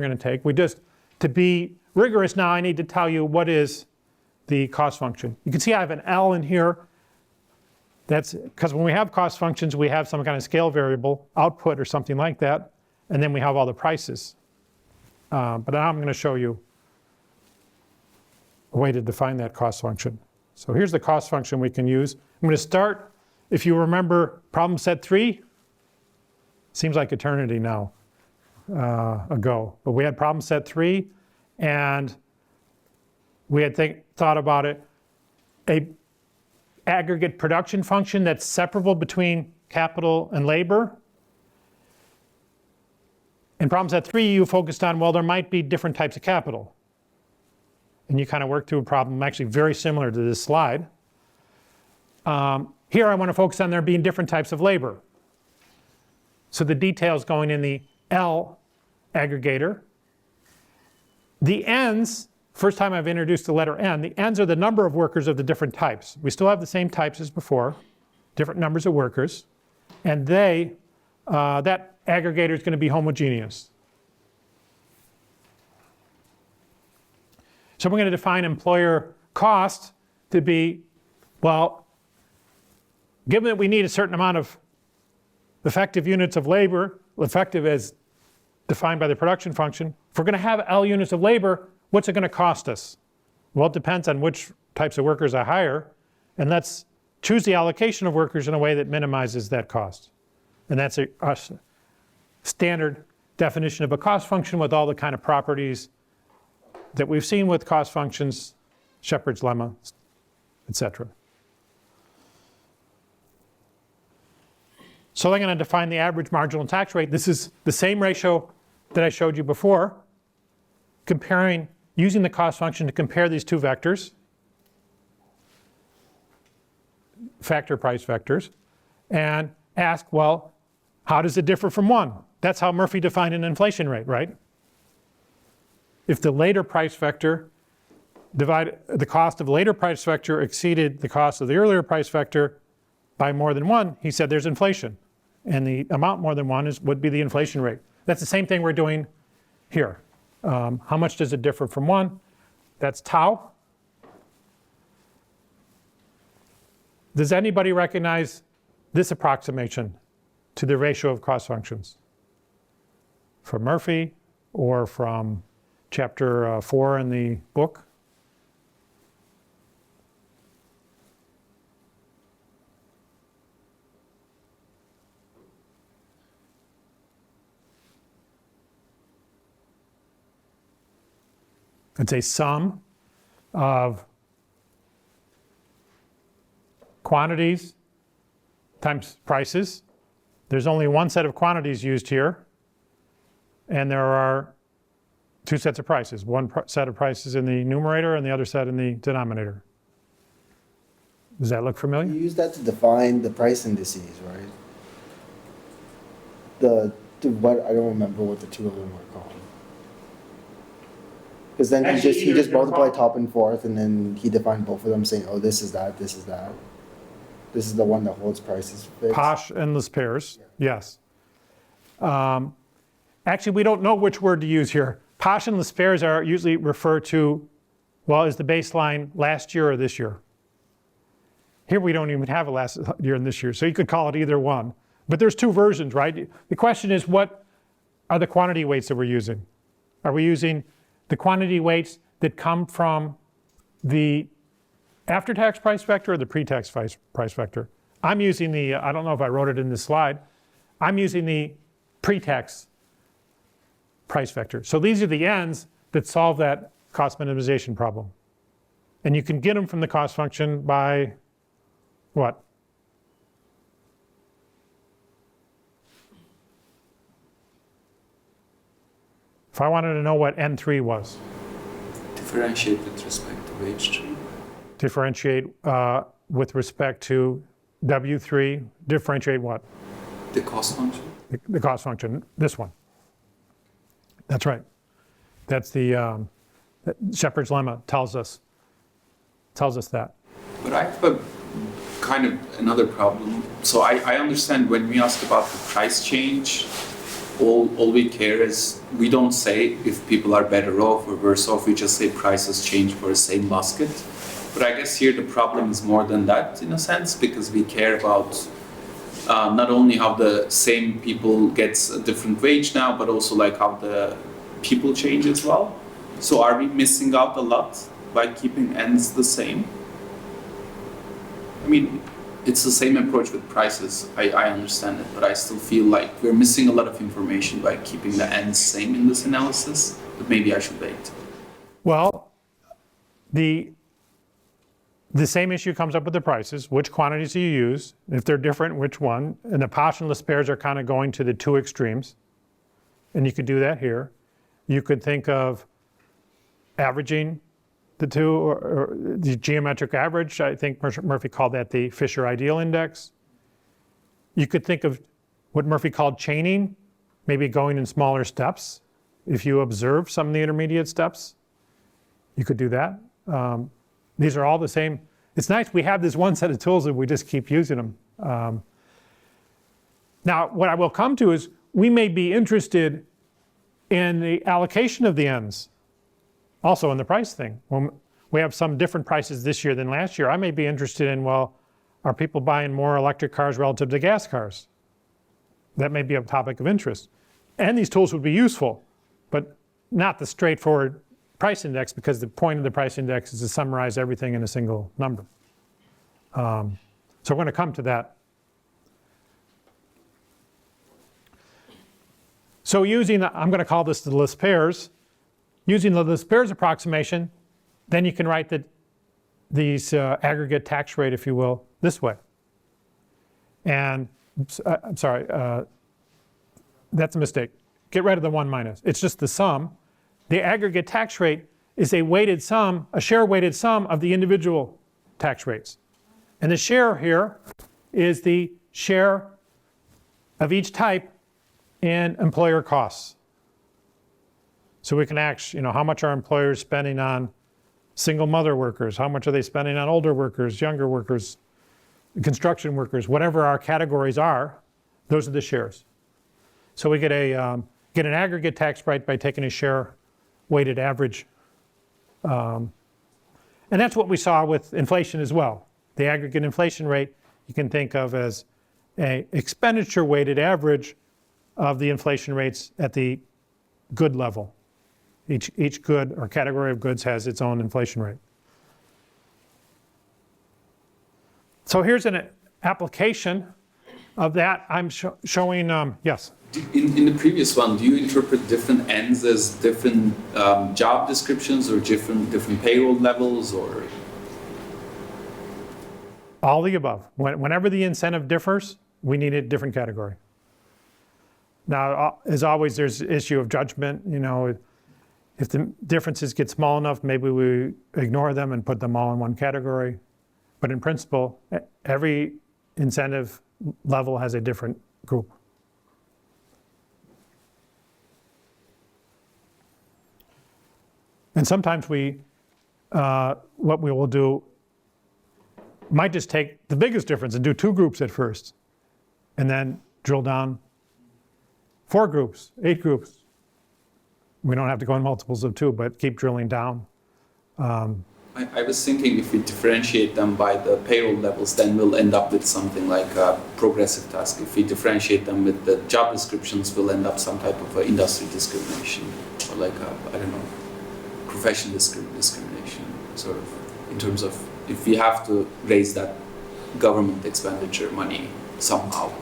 we're going to take. To be rigorous now, I need to tell you what is the cost function. You can see I have an L in here. That's because when we have cost functions, we have some kind of scale variable, output or something like that, and then we have all the prices. But now I'm going to show you a way to define that cost function. So here's the cost function we can use. I'm going to start, if you remember problem set 3, seems like eternity now ago, but we had problem set 3, and we had thought about it, a aggregate production function that's separable between capital and labor. In problem set 3, you focused on, well, there might be different types of capital. And you kind of worked through a problem actually very similar to this slide. Here I want to focus on there being different types of labor. So the details going in the L aggregator. The N's, first time I've introduced the letter N, the N's are the number of workers of the different types. We still have the same types as before, different numbers of workers. And that aggregator is going to be homogeneous. So we're going to define employer cost to be, well, given that we need a certain amount of effective units of labor, effective as defined by the production function, if we're going to have L units of labor, what's it going to cost us? Well, it depends on which types of workers I hire, and let's choose the allocation of workers in a way that minimizes that cost. And that's a standard definition of a cost function with all the kind of properties that we've seen with cost functions, Shepard's lemma, etc. So I'm going to define the average marginal tax rate. This is the same ratio that I showed you before, using the cost function to compare these two vectors, factor price vectors, and ask, well, how does it differ from one? That's how Murphy defined an inflation rate, right? If the later price vector the cost of the later price vector exceeded the cost of the earlier price vector by more than 1, he said there's inflation. And the amount more than 1 would be the inflation rate. That's the same thing we're doing here. How much does it differ from 1? That's tau. Does anybody recognize this approximation to the ratio of cost functions? From Murphy or from chapter 4 in the book? It's a sum of quantities times prices. There's only one set of quantities used here, and there are 2 sets of prices. One set of prices in the numerator and the other set in the denominator. Does that look familiar? You use that to define the price indices, right? What I don't remember what the 2 of them were called. Because then he just multiplied top and fourth, and then he defined both of them, saying, "Oh, this is that, this is that. This is the one that holds prices fixed." Posh endless pairs, yes. Actually, we don't know which word to use here. Posh endless pairs are usually referred to, well, is the baseline last year or this year? Here we don't even have a last year and this year, so you could call it either one. But there's 2 versions, right? The question is, what are the quantity weights that we're using? Are we using the quantity weights that come from the after-tax price vector or the pre-tax price vector? I'm using the, I don't know if I wrote it in this slide, I'm using the pre-tax price vector. So these are the N's that solve that cost minimization problem. And you can get them from the cost function by what? If I wanted to know what N3 was. Differentiate with respect to H3. Differentiate with respect to W3. Differentiate what? The cost function. The cost function, this one. That's right. That's the Shepard's lemma tells us that. But I have a kind of another problem. So I understand when we ask about the price change, all we care is, we don't say if people are better off or worse off, we just say prices change for the same basket. But I guess here the problem is more than that in a sense, because we care about not only how the same people gets a different wage now, but also like how the people change as well. So are we missing out a lot by keeping ends the same? I mean, it's the same approach with prices. I understand it, but I still feel like we're missing a lot of information by keeping the ends same in this analysis. But maybe I should wait. Well, the same issue comes up with the prices. Which quantities do you use? If they're different, which one? And the Pasch and Laspers are kind of going to the two extremes. And you could do that here. You could think of averaging the two, or the geometric average. I think Murphy called that the Fisher ideal index. You could think of what Murphy called chaining, maybe going in smaller steps. If you observe some of the intermediate steps, you could do that. These are all the same. It's nice we have this one set of tools and we just keep using them. Now, what I will come to is we may be interested in the allocation of the ends, also in the price thing. When we have some different prices this year than last year, I may be interested in, well, are people buying more electric cars relative to gas cars? That may be a topic of interest. And these tools would be useful, but not the straightforward price index, because the point of the price index is to summarize everything in a single number. So we're going to come to that. So using, I'm going to call this the Laspers. Using the Laspers approximation, then you can write these aggregate tax rate, if you will, this way. And I'm sorry, that's a mistake. Get rid of the 1 minus. It's just the sum. The aggregate tax rate is a weighted sum, a share weighted sum of the individual tax rates. And the share here is the share of each type in employer costs. So we can ask, how much are employers spending on single mother workers? How much are they spending on older workers, younger workers, construction workers? Whatever our categories are, those are the shares. So we get an aggregate tax rate by taking a share weighted average. And that's what we saw with inflation as well. The aggregate inflation rate you can think of as an expenditure weighted average of the inflation rates at the good level. Each good or category of goods has its own inflation rate. So here's an application of that. I'm showing, yes? In the previous one, do you interpret different ends as different job descriptions or different payroll levels, or? All the above. Whenever the incentive differs, we need a different category. Now, as always, there's the issue of judgment. If the differences get small enough, maybe we ignore them and put them all in one category. But in principle, every incentive level has a different group. And sometimes what we will do might just take the biggest difference and do 2 groups at first, and then drill down 4 groups, 8 groups. We don't have to go in multiples of 2, but keep drilling down. I was thinking if we differentiate them by the payroll levels, then we'll end up with something like a progressive task. If we differentiate them with the job descriptions, we'll end up some type of industry discrimination, or like profession discrimination, sort of, in terms of if we have to raise that government expenditure money somehow.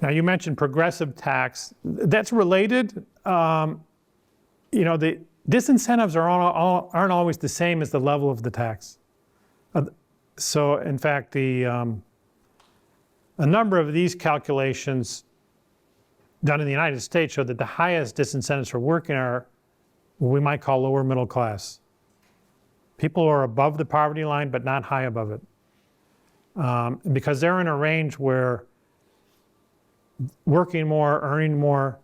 Now you mentioned progressive tax. That's related. The disincentives aren't always the same as the level of the tax. So in fact, a number of these calculations done in the United States show that the highest disincentives for working are what we might call lower middle class. People who are above the poverty line but not high above it. Because they're in a range where working more, earning more,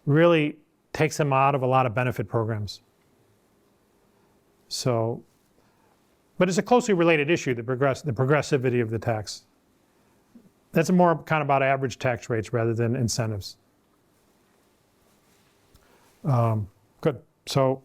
really takes them out of a lot of benefit programs. So, but it's a closely related issue, the progressivity of the tax. That's more kind of about average tax rates rather than incentives. Good. So